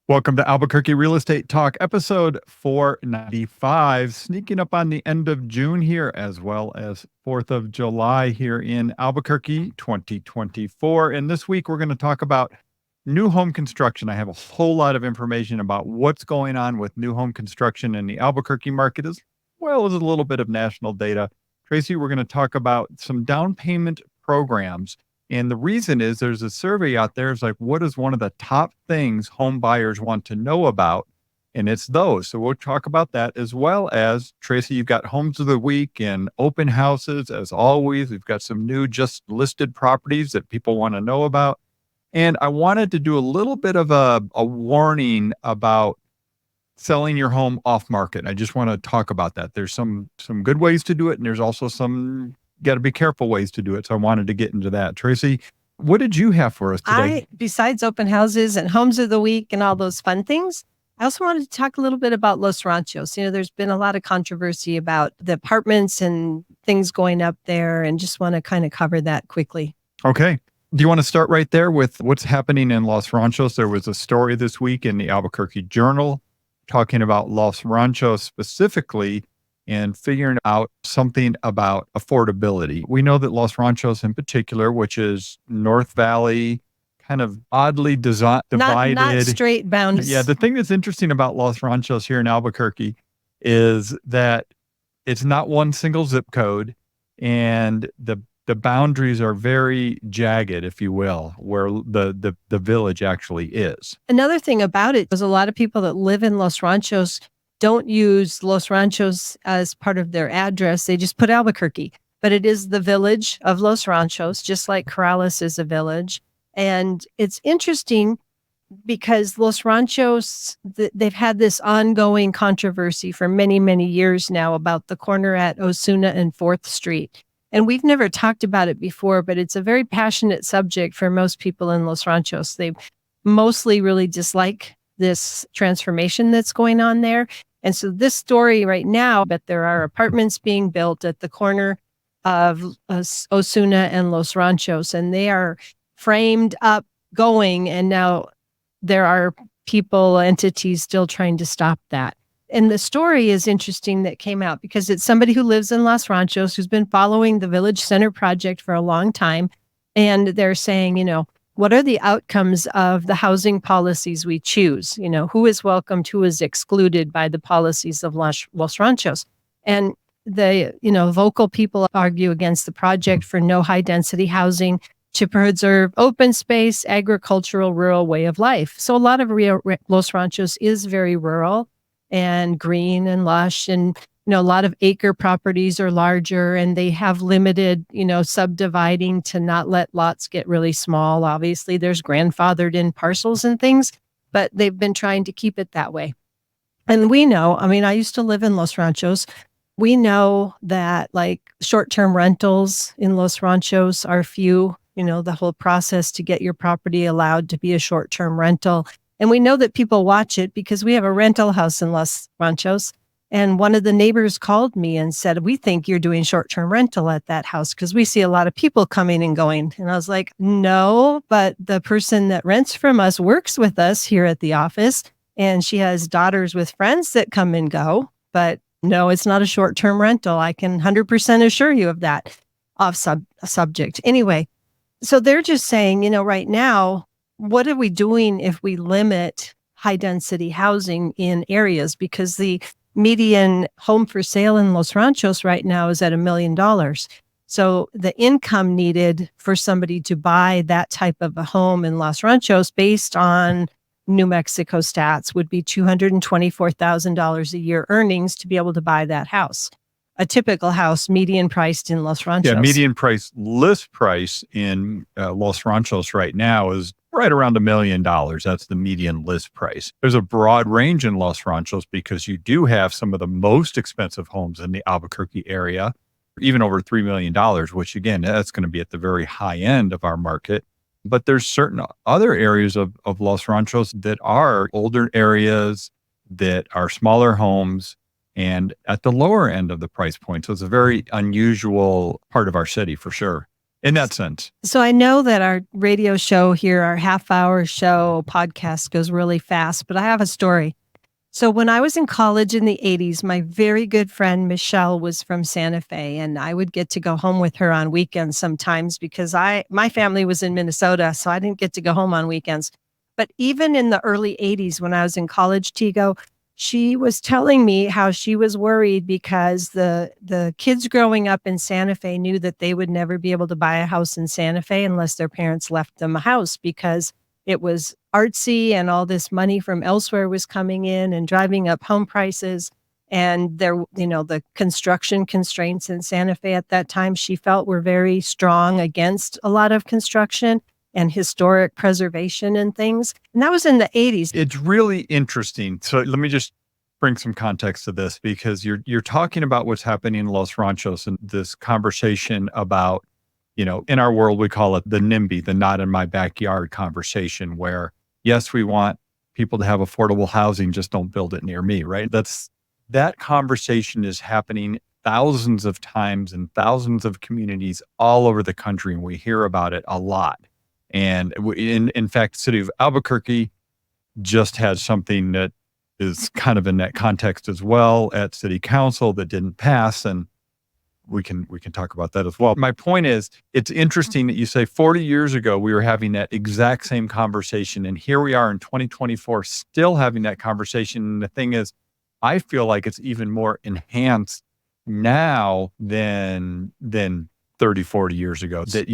Welcome to Albuquerque Real Estate Talk, episode 495, sneaking up on the end of June here, as well as 4th of July here in Albuquerque, 2024. And this week, we're going to talk about new home construction. I have a whole lot of information about what's going on with new home construction in the Albuquerque market, as well as a little bit of national data. Tracy, we're going to talk about some down payment programs. And the reason is there's a survey out there. It's like, what is one of the top things home buyers want to know about? And it's those. So we'll talk about that, as well as, Tracy, you've got homes of the week and open houses. As always, we've got some new just listed properties that people want to know about. And I wanted to do a little bit of a warning about selling your home off market. I just want to talk about that. There's some good ways to do it, and there's also some got to be careful ways to do it. So I wanted to get into that. Tracy, what did you have for us today? Besides open houses and homes of the week and all those fun things, I also wanted to talk a little bit about Los Ranchos. There's been a lot of controversy about the apartments and things going up there, and just want to kind of cover that quickly. Okay. Do you want to start right there with what's happening in Los Ranchos? There was a story this week in the Albuquerque Journal talking about Los Ranchos specifically and figuring out something about affordability. We know that Los Ranchos in particular, which is North Valley, kind of oddly divided. Not straight bound. Yeah, the thing that's interesting about Los Ranchos here in Albuquerque is that it's not one single zip code, and the boundaries are very jagged, if you will, where the village actually is. Another thing about it is a lot of people that live in Los Ranchos don't use Los Ranchos as part of their address. They just put Albuquerque, but it is the village of Los Ranchos, just like Corrales is a village. And it's interesting because Los Ranchos, they've had this ongoing controversy for many, many years now about the corner at Osuna and 4th Street. And we've never talked about it before, but it's a very passionate subject for most people in Los Ranchos. They mostly really dislike this transformation that's going on there. And so this story right now, but there are apartments being built at the corner of Osuna and Los Ranchos, and they are framed up going. And now there are people, entities still trying to stop that. And the story is interesting that came out because it's somebody who lives in Los Ranchos who's been following the Village Center project for a long time. And they're saying, what are the outcomes of the housing policies we choose? Who is welcomed, who is excluded by the policies of Los Ranchos? And the, vocal people argue against the project for no high density housing to preserve open space, agricultural, rural way of life. So a lot of Los Ranchos is very rural and green and lush, and a lot of acre properties are larger, and they have limited, subdividing to not let lots get really small. Obviously, there's grandfathered in parcels and things, but they've been trying to keep it that way. And we know, I used to live in Los Ranchos. We know that like short-term rentals in Los Ranchos are few, the whole process to get your property allowed to be a short-term rental. And we know that people watch it because we have a rental house in Los Ranchos. And one of the neighbors called me and said, we think you're doing short-term rental at that house because we see a lot of people coming and going. And I was like, no, but the person that rents from us works with us here at the office. And she has daughters with friends that come and go. But no, it's not a short-term rental. I can 100% assure you of that off subject. Anyway, so they're just saying, right now, what are we doing if we limit high-density housing in areas? Because the median home for sale in Los Ranchos right now is at $1 million. So the income needed for somebody to buy that type of a home in Los Ranchos based on New Mexico stats would be $224,000 a year earnings to be able to buy that house. A typical house, median priced in Los Ranchos. Yeah, median price, list price in Los Ranchos right now is right around $1 million. That's the median list price. There's a broad range in Los Ranchos because you do have some of the most expensive homes in the Albuquerque area, even over $3 million, which again, that's going to be at the very high end of our market. But there's certain other areas of Los Ranchos that are older areas, that are smaller homes, and at the lower end of the price point. So it's a very unusual part of our city for sure. in that sense. So I know that our radio show here, our half-hour show podcast goes really fast, but I have a story. So when I was in college in the 80s, my very good friend Michelle was from Santa Fe, and I would get to go home with her on weekends sometimes because my family was in Minnesota, so I didn't get to go home on weekends. But even in the early 80s when I was in college, Tigo, she was telling me how she was worried because the kids growing up in Santa Fe knew that they would never be able to buy a house in Santa Fe unless their parents left them a house because it was artsy and all this money from elsewhere was coming in and driving up home prices. And the construction constraints in Santa Fe at that time, she felt were very strong against a lot of construction and historic preservation and things. And that was in the 80s. It's really interesting. So let me just bring some context to this, because you're talking about what's happening in Los Ranchos and this conversation about, in our world, we call it the NIMBY, the not in my backyard conversation, where yes, we want people to have affordable housing, just don't build it near me, right? That conversation is happening thousands of times in thousands of communities all over the country, and we hear about it a lot. And in fact, the city of Albuquerque just had something that is kind of in that context as well at city council that didn't pass. And we can talk about that as well. My point is, it's interesting that you say 40 years ago, we were having that exact same conversation. And here we are in 2024, still having that conversation. And the thing is, I feel like it's even more enhanced now than 30, 40 years ago. That,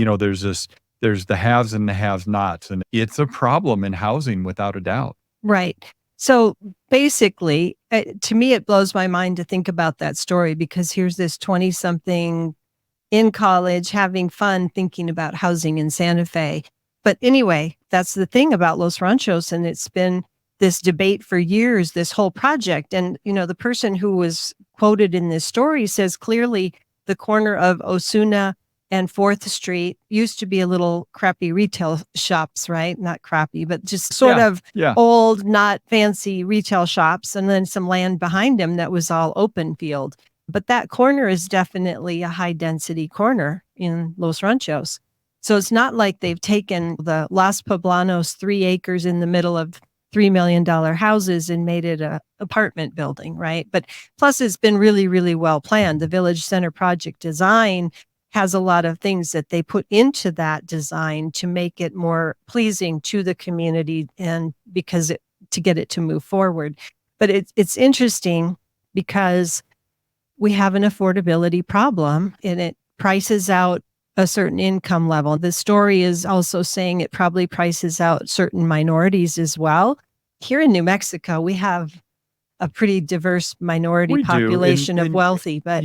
there's the haves and the have-nots, and it's a problem in housing without a doubt. Right. So basically, to me, it blows my mind to think about that story because here's this 20-something in college having fun thinking about housing in Santa Fe. But anyway, that's the thing about Los Ranchos, and it's been this debate for years, this whole project. And, the person who was quoted in this story says clearly the corner of Osuna and 4th Street used to be a little crappy retail shops, right? Not crappy, but just sort of old, not fancy retail shops. And then some land behind them that was all open field. But that corner is definitely a high density corner in Los Ranchos. So it's not like they've taken the Los Poblanos 3 acres in the middle of $3 million houses and made it a apartment building, right? But plus it's been really, really well planned. The Village Center project design has a lot of things that they put into that design to make it more pleasing to the community and to get it to move forward. But it's interesting because we have an affordability problem and it prices out a certain income level. The story is also saying it probably prices out certain minorities as well. Here in New Mexico, we have a pretty diverse minority population of wealthy, but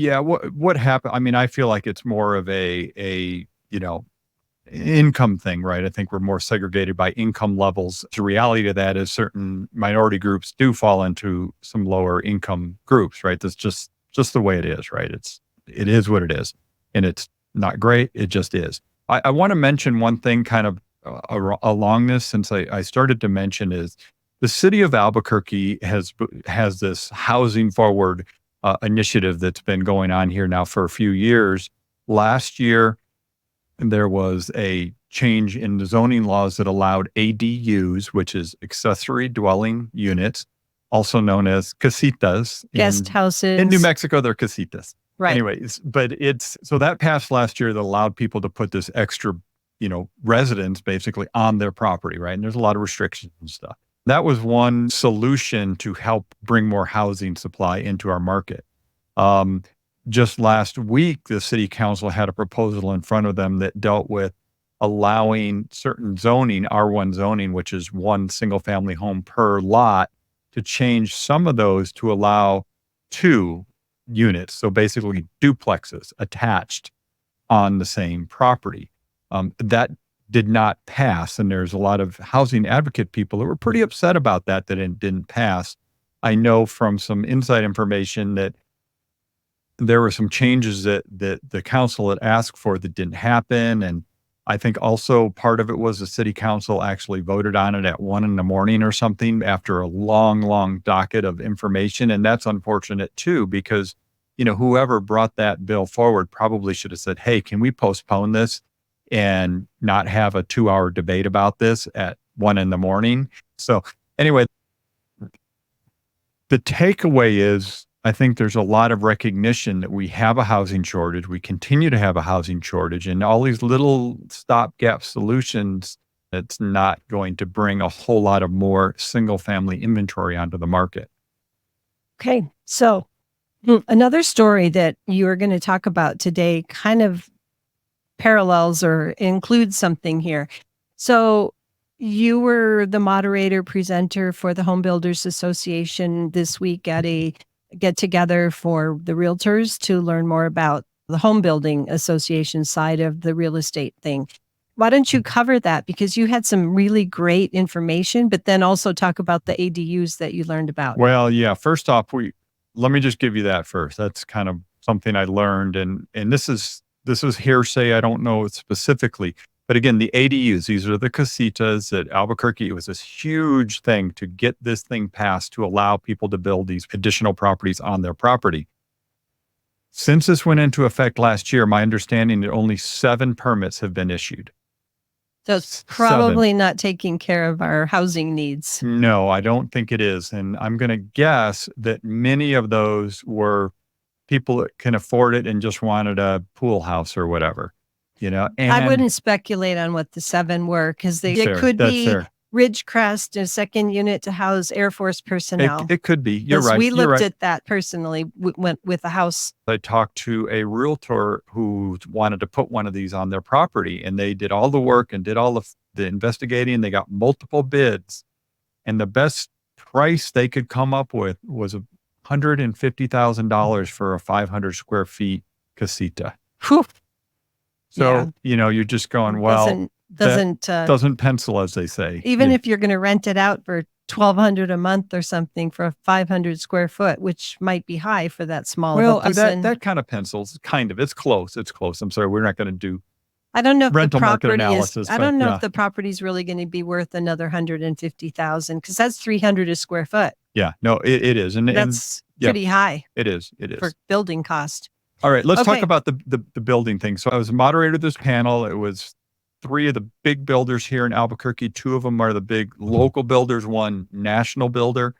what happened? I mean, I feel like it's more of a income thing, right? I think we're more segregated by income levels. The reality of that is certain minority groups do fall into some lower income groups, right? That's just the way it is, right? It is what it is, and it's not great. It just is. I want to mention one thing kind of along this, since I started to mention, is the city of Albuquerque has this housing forward initiative that's been going on here now for a few years. Last year, there was a change in the zoning laws that allowed ADUs, which is accessory dwelling units, also known as casitas. Guest houses. In New Mexico, they're casitas. Right. Anyways, but so that passed last year that allowed people to put this extra, residence basically on their property, right? And there's a lot of restrictions and stuff. That was one solution to help bring more housing supply into our market. Just last week, the city council had a proposal in front of them that dealt with allowing certain zoning, R1 zoning, which is one single family home per lot, to change some of those to allow 2 units. So basically duplexes attached on the same property. That did not pass. And there's a lot of housing advocate people that were pretty upset about that it didn't pass. I know from some inside information that there were some changes that the council had asked for that didn't happen. And I think also part of it was the city council actually voted on it at 1 a.m. or something after a long, long docket of information. And that's unfortunate too, because, whoever brought that bill forward probably should have said, hey, can we postpone this? and not have a 2-hour debate about this at 1 a.m. So anyway, the takeaway is, I think there's a lot of recognition that we have a housing shortage. We continue to have a housing shortage, and all these little stopgap solutions, it's not going to bring a whole lot of more single family inventory onto the market. Okay. So another story that you are going to talk about today kind of parallels or includes something here. So you were the moderator presenter for the Home Builders Association this week at a get together for the realtors to learn more about the home building association side of the real estate thing. Why don't you cover that? Because you had some really great information, but then also talk about the ADUs that you learned about. Well, yeah, first off, let me just give you that first. That's kind of something I learned, and this is hearsay. I don't know it specifically, but again, the ADUs, these are the casitas at Albuquerque. It was this huge thing to get this thing passed to allow people to build these additional properties on their property. Since this went into effect last year, my understanding that only 7 permits have been issued. So it's probably not taking care of our housing needs. No, I don't think it is. And I'm going to guess that many of those were people that can afford it and just wanted a pool house or whatever, And I wouldn't speculate on what the 7 were, because it could be Ridgecrest, a second unit to house Air Force personnel. It could be. You're right. We looked at that personally. We went with a house. I talked to a realtor who wanted to put one of these on their property, and they did all the work and did all the investigating. They got multiple bids, and the best price they could come up with was $150,000 for a 500 square feet casita. Whew. So, you're just going, well, doesn't pencil, as they say. Even if you're going to rent it out for $1,200 a month or something for a 500 square foot, which might be high for that small. Well, that kind of pencils, kind of. It's close. I'm sorry, we're not going to do. I don't know if rental market analysis. I don't know if the property's really going to be worth another $150,000, because that's $300 a square foot. Yeah, no, it is, and that's pretty high. It is for building cost. All right, let's talk about the building thing. So I was a moderator of this panel. It was 3 of the big builders here in Albuquerque. 2 of them are the big local builders, 1 national builder,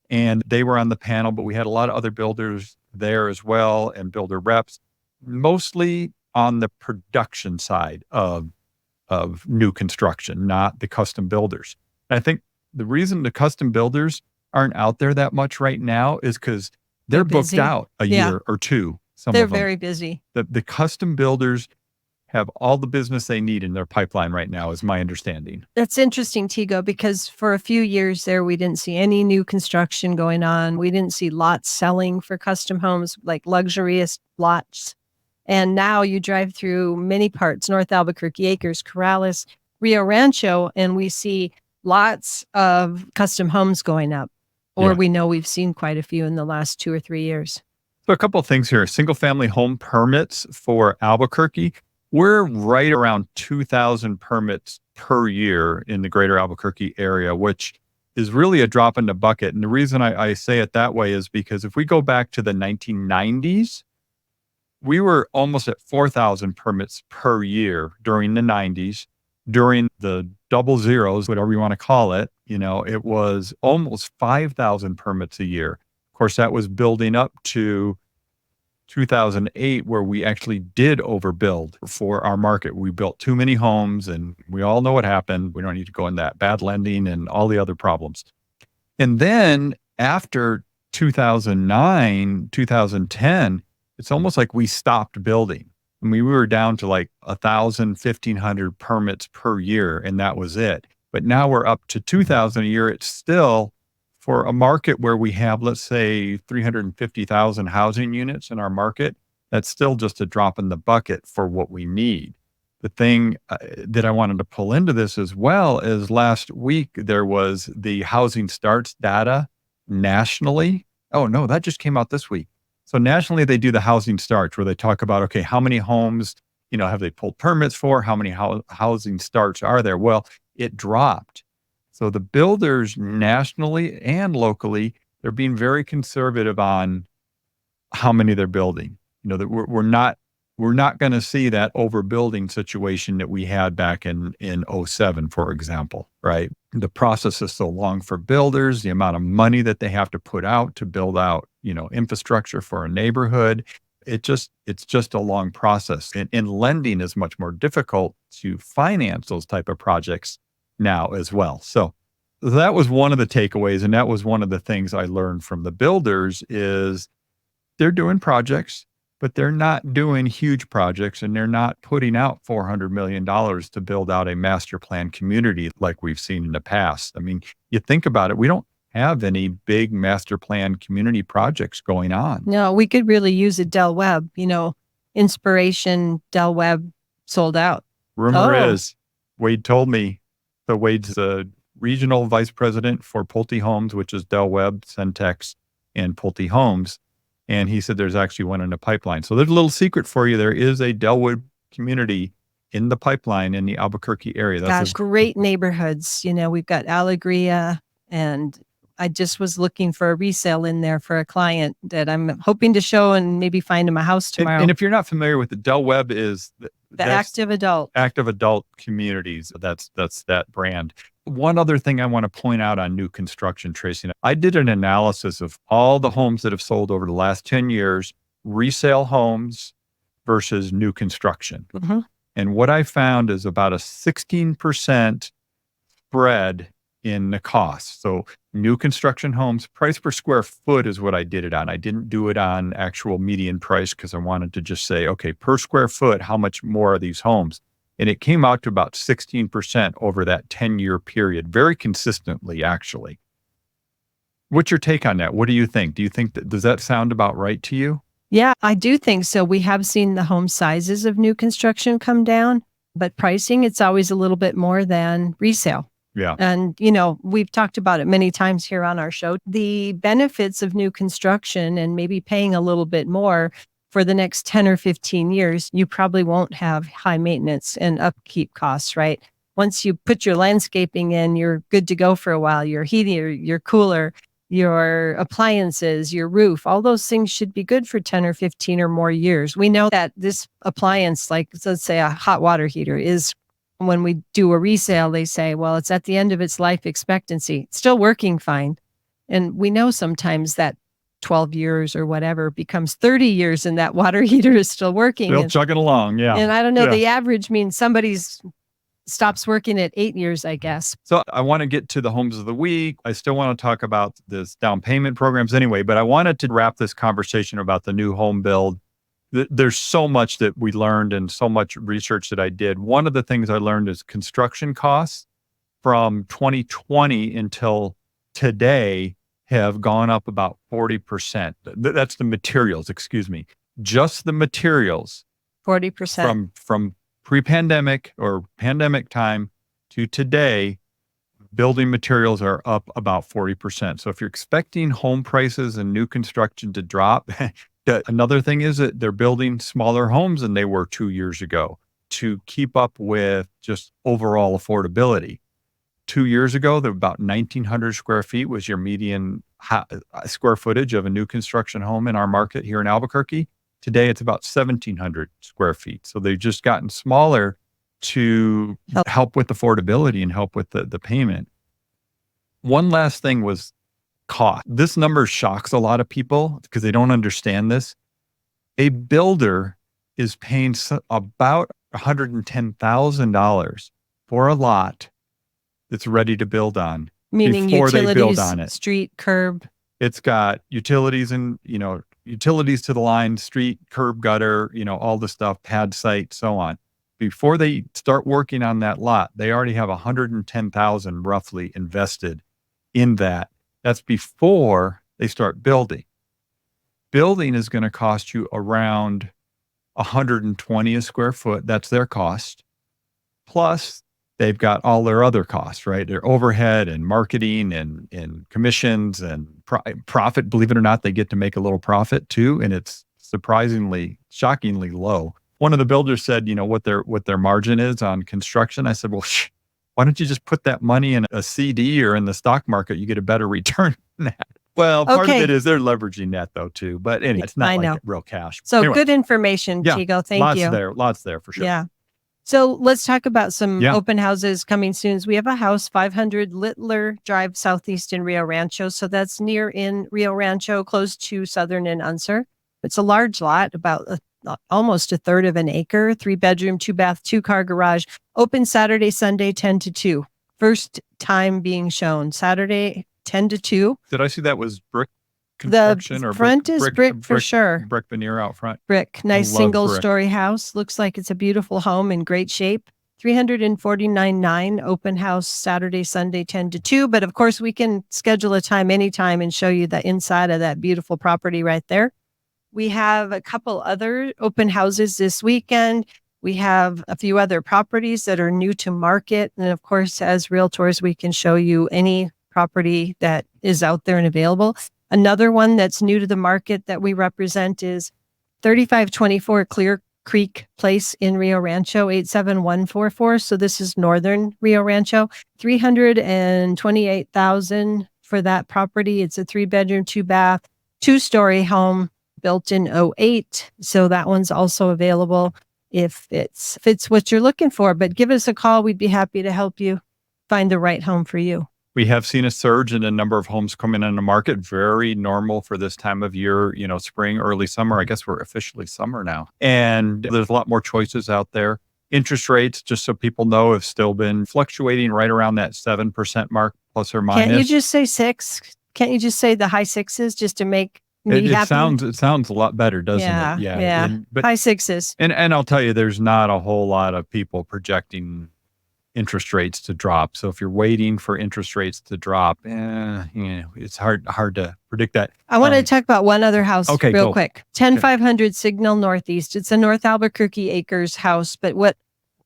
and they were on the panel, but we had a lot of other builders there as well, and builder reps, mostly on the production side of new construction, not the custom builders. And I think the reason the custom builders aren't out there that much right now is because they're booked out a year or 2. They're very busy. The custom builders have all the business they need in their pipeline right now, is my understanding. That's interesting, Tigo, because for a few years there, we didn't see any new construction going on. We didn't see lots selling for custom homes, like luxurious lots. And now you drive through many parts, North Albuquerque, Acres, Corrales, Rio Rancho, and we see lots of custom homes going up. Or we know we've seen quite a few in the last 2 or 3 years. So a couple of things here. Single family home permits for Albuquerque. We're right around 2,000 permits per year in the greater Albuquerque area, which is really a drop in the bucket. And the reason I say it that way is because if we go back to the 1990s, we were almost at 4,000 permits per year during the 90s. During the double zeros, whatever you want to call it, it was almost 5,000 permits a year. Of course, that was building up to 2008, where we actually did overbuild for our market. We built too many homes, and we all know what happened. We don't need to go in that. Bad lending and all the other problems. And then after 2009, 2010, it's almost like we stopped building. I mean, we were down to like 1,000, 1,500 permits per year, and that was it. But now we're up to 2,000 a year. It's still, for a market where we have, let's say, 350,000 housing units in our market, that's still just a drop in the bucket for what we need. The thing that I wanted to pull into this as well is last week, there was the housing starts data nationally. Oh, no, that just came out this week. So nationally, they do the housing starts where they talk about, okay, how many homes, have they pulled permits for? How many housing starts are there? Well, it dropped. So the builders nationally and locally, they're being very conservative on how many they're building. That we're we're not going to see that overbuilding situation that we had back in '07, for example, right? The process is so long for builders, the amount of money that they have to put out to build out, infrastructure for a neighborhood. It's just a long process. And lending is much more difficult to finance those type of projects now as well. So that was one of the takeaways. And that was one of the things I learned from the builders is they're doing projects, but they're not doing huge projects and they're not putting out $400 million to build out a master plan community like we've seen in the past. I mean, you think about it, we don't have any big master plan community projects going on. No, we could really use a Del Webb, inspiration Del Webb sold out. Rumor is, Wade told me, so Wade's the regional vice president for Pulte Homes, which is Del Webb, Centex, and Pulte Homes. And he said there's actually one in the pipeline. So there's a little secret for you. There is a Del Webb community in the pipeline in the Albuquerque area. That's great neighborhoods. We've got Alegria, and I just was looking for a resale in there for a client that I'm hoping to show and maybe find him a house tomorrow. And if you're not familiar with it, Del Webb is the active adult communities. That's that brand. One other thing I want to point out on new construction, Tracy, I did an analysis of all the homes that have sold over the last 10 years, resale homes versus new construction. Mm-hmm. And what I found is about a 16% spread in the cost. So new construction homes, price per square foot is what I did it on. I didn't do it on actual median price because I wanted to just say, okay, per square foot, how much more are these homes? And it came out to about 16% over that 10-year period, very consistently, actually. What's your take on that? What do you think? Does that sound about right to you? Yeah, I do think so. We have seen the home sizes of new construction come down, but pricing, it's always a little bit more than resale. Yeah. And, we've talked about it many times here on our show. The benefits of new construction and maybe paying a little bit more for the next 10 or 15 years, you probably won't have high maintenance and upkeep costs, right? Once you put your landscaping in, you're good to go for a while. Your heating, your cooler, your appliances, your roof, all those things should be good for 10 or 15 or more years. We know that this appliance, like let's say a hot water heater, is when we do a resale, they say, well, it's at the end of its life expectancy. It's still working fine. And we know sometimes that 12 years or whatever becomes 30 years and that water heater is still working. Still chugging along, yeah. And I don't know, the average means somebody's stops working at 8 years, I guess. So I want to get to the homes of the week. I still want to talk about this down payment programs anyway, but I wanted to wrap this conversation about the new home build. There's so much that we learned and so much research that I did. One of the things I learned is construction costs from 2020 until today have gone up about 40%. That's the materials, excuse me. Just the materials. 40%. From pre-pandemic or pandemic time to today, building materials are up about 40%. So if you're expecting home prices and new construction to drop, another thing is that they're building smaller homes than they were 2 years ago to keep up with just overall affordability. 2 years ago, about 1,900 square feet was your median square footage of a new construction home in our market here in Albuquerque. Today, it's about 1,700 square feet. So they've just gotten smaller to help with affordability and help with the payment. One last thing was cost. This number shocks a lot of people because they don't understand this. A builder is paying about $110,000 for a lot that's ready to build on. Meaning before they build utilities, on it. street, curb. It's got utilities and, utilities to the line, street, curb, gutter, all the stuff, pad site, so on. Before they start working on that lot, they already have $110,000 roughly invested in that. That's before they start building. Building is going to cost you around $120 a square foot. That's their cost. Plus, they've got all their other costs, right? Their overhead and marketing and commissions and profit. Believe it or not, they get to make a little profit too. And it's shockingly low. One of the builders said, what their margin is on construction. I said, well, why don't you just put that money in a CD or in the stock market? You get a better return than that. Well, part of Okay. it is they're leveraging that though too. But anyway, it's I not know. like real cash. So Anyway, good information, yeah, Tigo. Thank you. lots there for sure. Yeah. So let's talk about some Yeah. open houses coming soon. We have a house, 500 Littler Drive Southeast in Rio Rancho. So that's near in Rio Rancho, close to Southern and Unser. It's a large lot, about almost a third of an acre, 3-bedroom, 2-bath, 2-car garage, open Saturday, Sunday, 10 to 2. First time being shown, Saturday, 10 to 2. Did I see that was brick construction The or front is brick for sure. brick veneer out front? Brick, nice love single brick. story house. Looks like it's a beautiful home in great shape. 349.9 open house Saturday, Sunday, 10 to 2. But of course, we can schedule a time anytime and show you the inside of that beautiful property right there. We have a couple other open houses this weekend. We have a few other properties that are new to market. And of course, as realtors, we can show you any property that is out there and available. Another one that's new to the market that we represent is 3524 Clear Creek Place in Rio Rancho, 87144. So this is northern Rio Rancho. $328,000 for that property. It's a 3-bedroom, 2-bath, 2-story home built in 2008. So that one's also available if it's fits what you're looking for. But give us a call. We'd be happy to help you find the right home for you. We have seen a surge in the number of homes coming on the market. Very normal for this time of year, spring, early summer. I guess we're officially summer now. And there's a lot more choices out there. Interest rates, just so people know, have still been fluctuating right around that 7% mark, plus or minus. Can't you just say 6? Can't you just say the high 6s just to make me happy? It sounds a lot better, doesn't it? Yeah. But high 6s. And I'll tell you, there's not a whole lot of people projecting interest rates to drop. So if you're waiting for interest rates to drop, it's hard to predict that. I want to talk about one other house real quick. 10500 Signal Northeast. It's a North Albuquerque Acres house. But what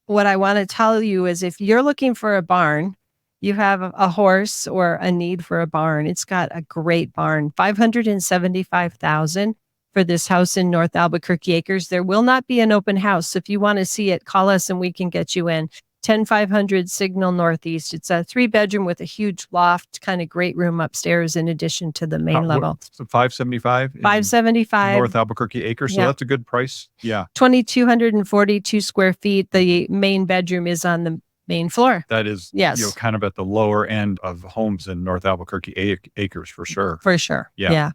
I want to tell you is if you're looking for a barn, you have a horse or a need for a barn, it's got a great barn. $575,000 for this house in North Albuquerque Acres. There will not be an open house. So if you want to see it, call us and we can get you in. 10500 Signal Northeast. It's a 3-bedroom with a huge loft, kind of great room upstairs in addition to the main level. So 575? 575. North Albuquerque Acres. So that's a good price. Yeah. 2,242 square feet. The main bedroom is on the main floor. That is, kind of at the lower end of homes in North Albuquerque Acres for sure. For sure. Yeah.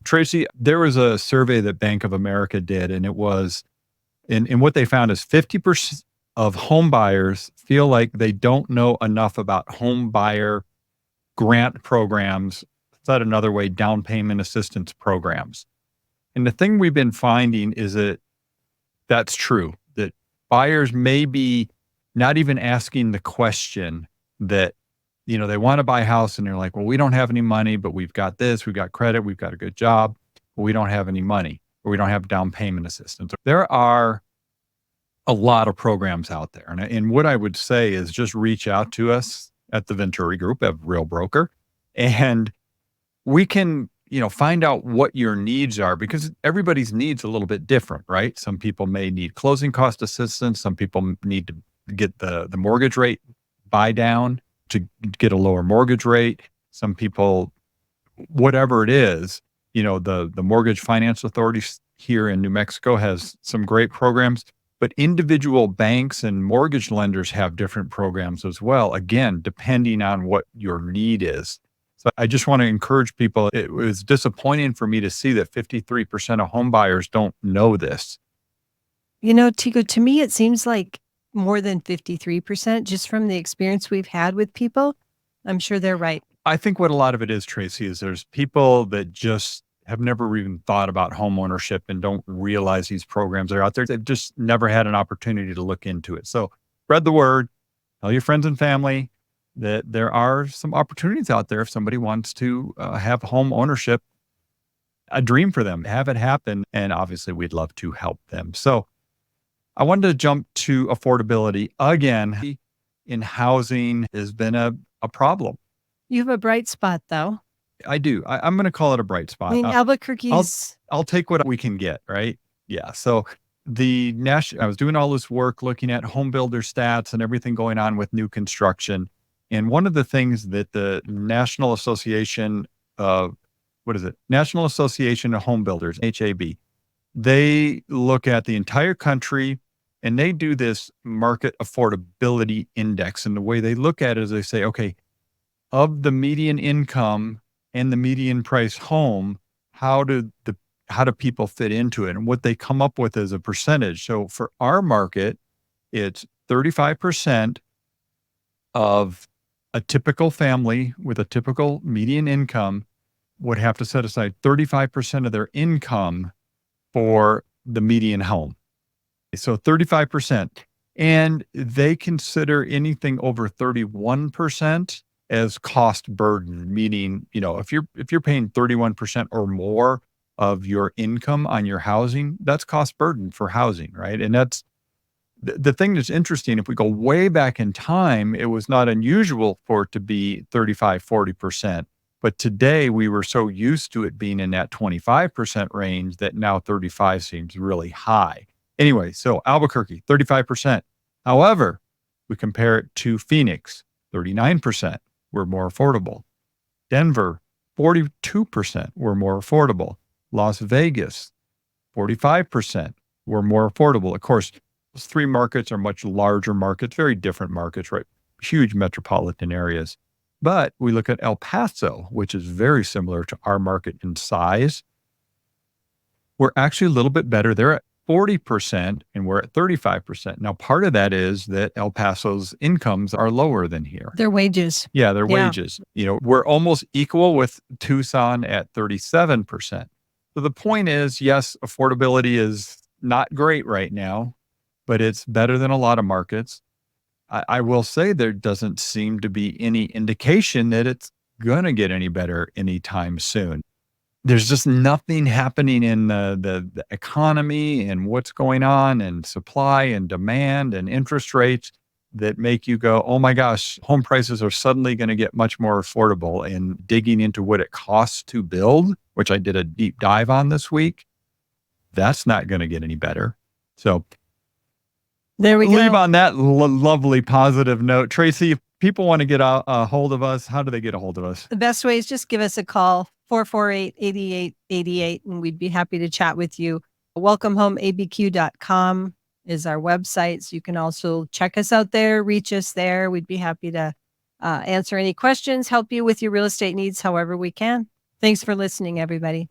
Tracy, there was a survey that Bank of America did, and it was, and what they found is 50% of home buyers feel like they don't know enough about home buyer grant programs. Said another way, down payment assistance programs. And the thing we've been finding is that that's true, that buyers may be not even asking the question that, they want to buy a house and they're like, well, we don't have any money, but we've got this, we've got credit, we've got a good job, but we don't have any money, or we don't have down payment assistance. There are a lot of programs out there. And what I would say is just reach out to us at the Venturi Group, at Real Broker, and we can, find out what your needs are, because everybody's needs a little bit different, right? Some people may need closing cost assistance. Some people need to get the mortgage rate buy down to get a lower mortgage rate. Some people, whatever it is, the Mortgage Finance Authority here in New Mexico has some great programs. But individual banks and mortgage lenders have different programs as well, again, depending on what your need is. So I just want to encourage people. It was disappointing for me to see that 53% of home buyers don't know this. Tigo, to me, it seems like more than 53% just from the experience we've had with people. I'm sure they're right. I think what a lot of it is, Tracy, is there's people that just have never even thought about home ownership and don't realize these programs are out there. They've just never had an opportunity to look into it. So spread the word, tell your friends and family that there are some opportunities out there if somebody wants to have home ownership, a dream for them, have it happen. And obviously we'd love to help them. So I wanted to jump to affordability. Again, in housing has been a problem. You have a bright spot though. I do. I'm going to call it a bright spot. Albuquerque's. I'll take what we can get, right? Yeah. So I was doing all this work looking at home builder stats and everything going on with new construction. And one of the things that the National Association of what is it? National Association of Home Builders, HAB. They look at the entire country and they do this market affordability index. And the way they look at it is they say, okay, of the median income and the median price home, how do people fit into it? And what they come up with is a percentage. So for our market, it's 35% of a typical family with a typical median income would have to set aside 35% of their income for the median home. So 35%. And they consider anything over 31% as cost burden, meaning, if you're paying 31% or more of your income on your housing, that's cost burden for housing, right? And that's the thing that's interesting. If we go way back in time, it was not unusual for it to be 35, 40%. But today we were so used to it being in that 25% range that now 35 seems really high. Anyway, so Albuquerque, 35%. However, we compare it to Phoenix, 39% were more affordable. Denver, 42% were more affordable. Las Vegas, 45% were more affordable. Of course, those three markets are much larger markets, very different markets, right? Huge metropolitan areas. But we look at El Paso, which is very similar to our market in size. We're actually a little bit better. They're at 40% and we're at 35%. Now, part of that is that El Paso's incomes are lower than here. Their wages. Yeah, their wages. We're almost equal with Tucson at 37%. So the point is, yes, affordability is not great right now, but it's better than a lot of markets. I will say there doesn't seem to be any indication that it's going to get any better anytime soon. There's just nothing happening in the economy and what's going on and supply and demand and interest rates that make you go, oh my gosh, home prices are suddenly going to get much more affordable. And digging into what it costs to build, which I did a deep dive on this week, that's not going to get any better. So there we leave go. on that lovely positive note. Tracy, if people want to get a hold of us, how do they get a hold of us? The best way is just give us a call, 448-8888, and we'd be happy to chat with you. WelcomeHomeABQ.com is our website. So you can also check us out there, reach us there. We'd be happy to answer any questions, help you with your real estate needs however we can. Thanks for listening, everybody.